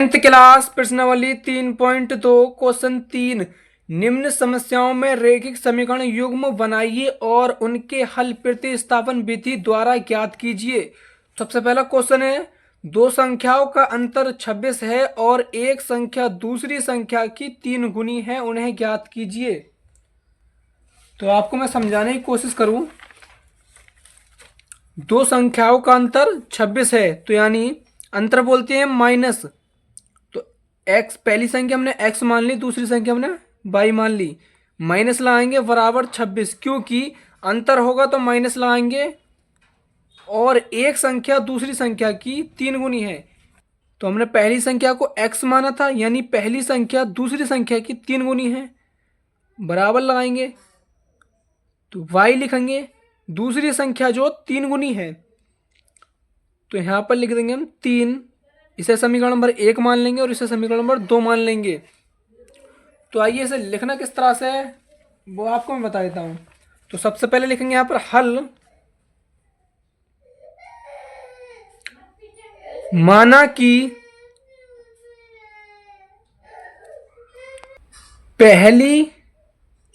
Class प्रश्नावली 3.2 question 3 निम्न समस्याओं में रैखिक समीकरण युग्म बनाइए और उनके हल प्रतिस्थापन विधि द्वारा ज्ञात कीजिए। सबसे पहला क्वेश्चन है, दो संख्याओं का अंतर 26 है और एक संख्या दूसरी संख्या की 3 गुनी है, उन्हें ज्ञात कीजिए। तो आपको मैं समझाने की कोशिश करूं। दो संख्याओं का अंतर 26 है, तो यानी अंतर बोलते हैं माइनस। एक्स पहली संख्या हमने एक्स मान ली, दूसरी संख्या हमने वाई मान ली। माइनस लगाएंगे बराबर 26, क्योंकि अंतर होगा तो माइनस लगाएंगे और एक संख्या दूसरी संख्या की 3 गुनी है। तो हमने पहली संख्या को एक्स माना था, यानी पहली संख्या दूसरी संख्या की 3 गुनी है, बराबर लगाएंगे तो वाई लिखेंगे दूसरी संख्या जो 3 गुनी है। तो यहाँ पर लिख देंगे हम 3, इसे समीकरण नंबर 1 मान लेंगे और इसे समीकरण नंबर 2 मान लेंगे। तो आइए इसे लिखना किस तरह से है वो आपको मैं बता देता हूँ। तो सबसे पहले लिखेंगे यहाँ पर हल। माना कि पहली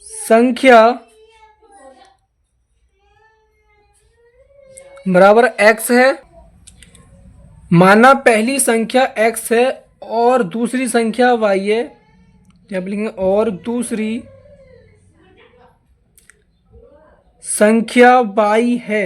संख्या बराबर x है, माना पहली संख्या x है और दूसरी संख्या y है। यहाँ पर लिखेंगे और दूसरी संख्या y है।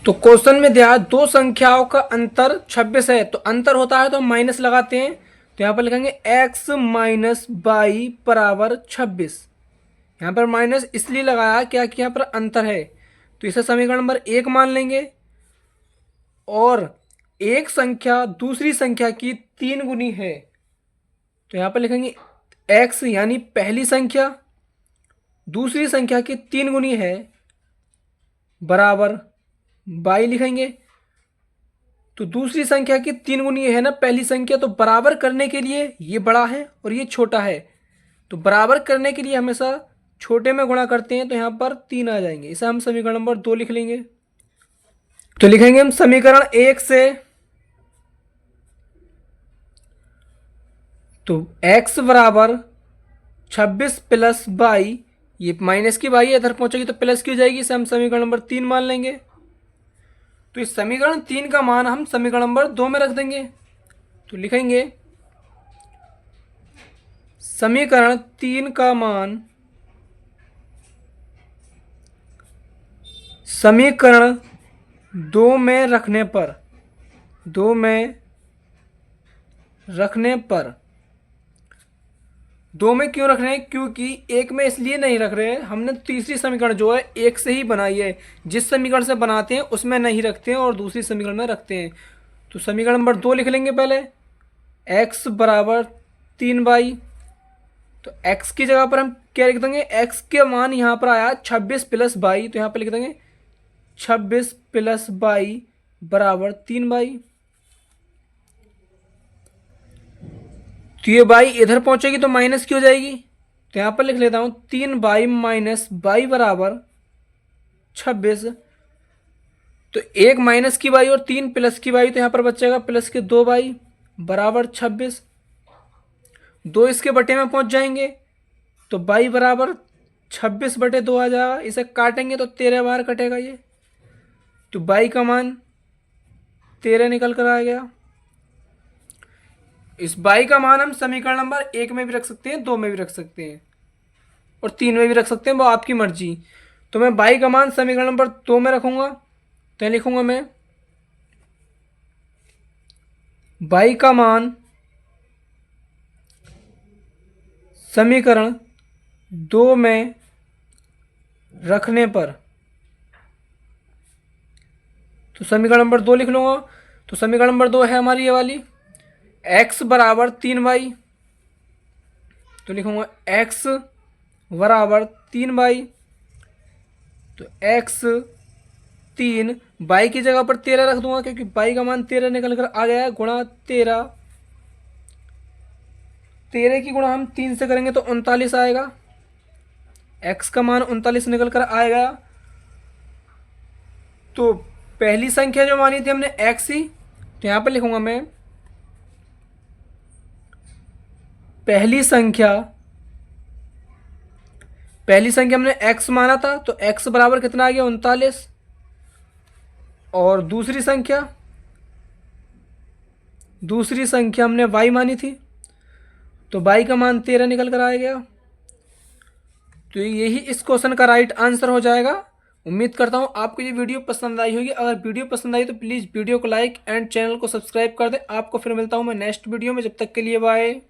तो क्वेश्चन में दिया दो संख्याओं का अंतर 26 है, तो अंतर होता है तो माइनस लगाते हैं। तो यहाँ पर लिखेंगे x माइनस वाई बराबर 26। यहाँ पर माइनस इसलिए लगाया क्या कि यहाँ पर अंतर है, तो इसे समीकरण नंबर 1 मान लेंगे और एक संख्या दूसरी संख्या की 3 गुनी है। तो यहाँ पर लिखेंगे x यानी पहली संख्या दूसरी संख्या की 3 गुनी है बराबर y लिखेंगे। तो दूसरी संख्या की 3 गुनी है ना पहली संख्या, तो बराबर करने के लिए ये बड़ा है और ये छोटा है, तो बराबर करने के लिए हमेशा छोटे में गुणा करते हैं। तो यहाँ पर 3 आ जाएंगे, इसे हम समीकरण नंबर 2 लिख लेंगे। तो लिखेंगे हम समीकरण 1 से, तो x बराबर 26 प्लस वाई, ये माइनस की वाई इधर पहुंचेगी तो प्लस की हो जाएगी, इसे हम समीकरण नंबर 3 मान लेंगे। तो इस समीकरण 3 का मान हम समीकरण नंबर 2 में रख देंगे। तो लिखेंगे समीकरण 3 का मान समीकरण 2 में रखने पर, 2 में रखने पर, 2 में क्यों रख रहे हैं, क्योंकि 1 में इसलिए नहीं रख रहे हैं, हमने तीसरी समीकरण जो है 1 से ही बनाई है। जिस समीकरण से बनाते हैं उसमें नहीं रखते हैं और दूसरी समीकरण में रखते हैं। तो समीकरण नंबर 2 लिख लेंगे पहले, x बराबर 3y। तो x की जगह पर हम क्या लिख देंगे, x के मान यहाँ पर आया 26 प्लस वाई, तो यहाँ पर लिख देंगे 26 प्लस वाई बराबर 3y। तो ये y इधर पहुंचेगी तो माइनस की हो जाएगी, तो यहाँ पर लिख लेता हूँ 3y माइनस वाई बराबर 26। तो एक माइनस की y और 3 प्लस की y, तो यहाँ पर बचेगा प्लस के 2y बराबर 26। 2 इसके बटे में पहुंच जाएंगे तो y बराबर 26 बटे 2 आ जाएगा। इसे काटेंगे तो 13 बार कटेगा ये, तो y का मान 13 निकल कर आ गया। इस y का मान हम समीकरण नंबर 1 में भी रख सकते हैं, 2 में भी रख सकते हैं और 3 में भी रख सकते हैं, वो आपकी मर्जी। तो मैं y का मान समीकरण नंबर 2 में रखूंगा, तो लिखूंगा मैं y का मान समीकरण 2 में रखने पर, तो समीकरण नंबर 2 लिख लूंगा। तो समीकरण नंबर 2 है हमारी ये वाली, x बराबर 3y। तो लिखूंगा x बराबर 3y। तो x 3, y की जगह पर 13 रख दूंगा क्योंकि y का मान 13 निकल कर आ गया है, गुणा 13। 13 की गुणा हम 3 से करेंगे तो 39 आएगा, x का मान 39 निकल कर आएगा। तो पहली संख्या जो मानी थी हमने एक्स ही, तो यहाँ पर लिखूंगा मैं पहली संख्या हमने x माना था, तो x बराबर कितना आ गया 39। और दूसरी संख्या हमने y मानी थी, तो y का मान 13 निकल कर आ गया। तो यही इस क्वेश्चन का राइट आंसर हो जाएगा। उम्मीद करता हूँ आपको ये वीडियो पसंद आई होगी। अगर वीडियो पसंद आई तो प्लीज़ वीडियो को लाइक एंड चैनल को सब्सक्राइब कर दें। आपको फिर मिलता हूँ मैं नेक्स्ट वीडियो में, जब तक के लिए बाय।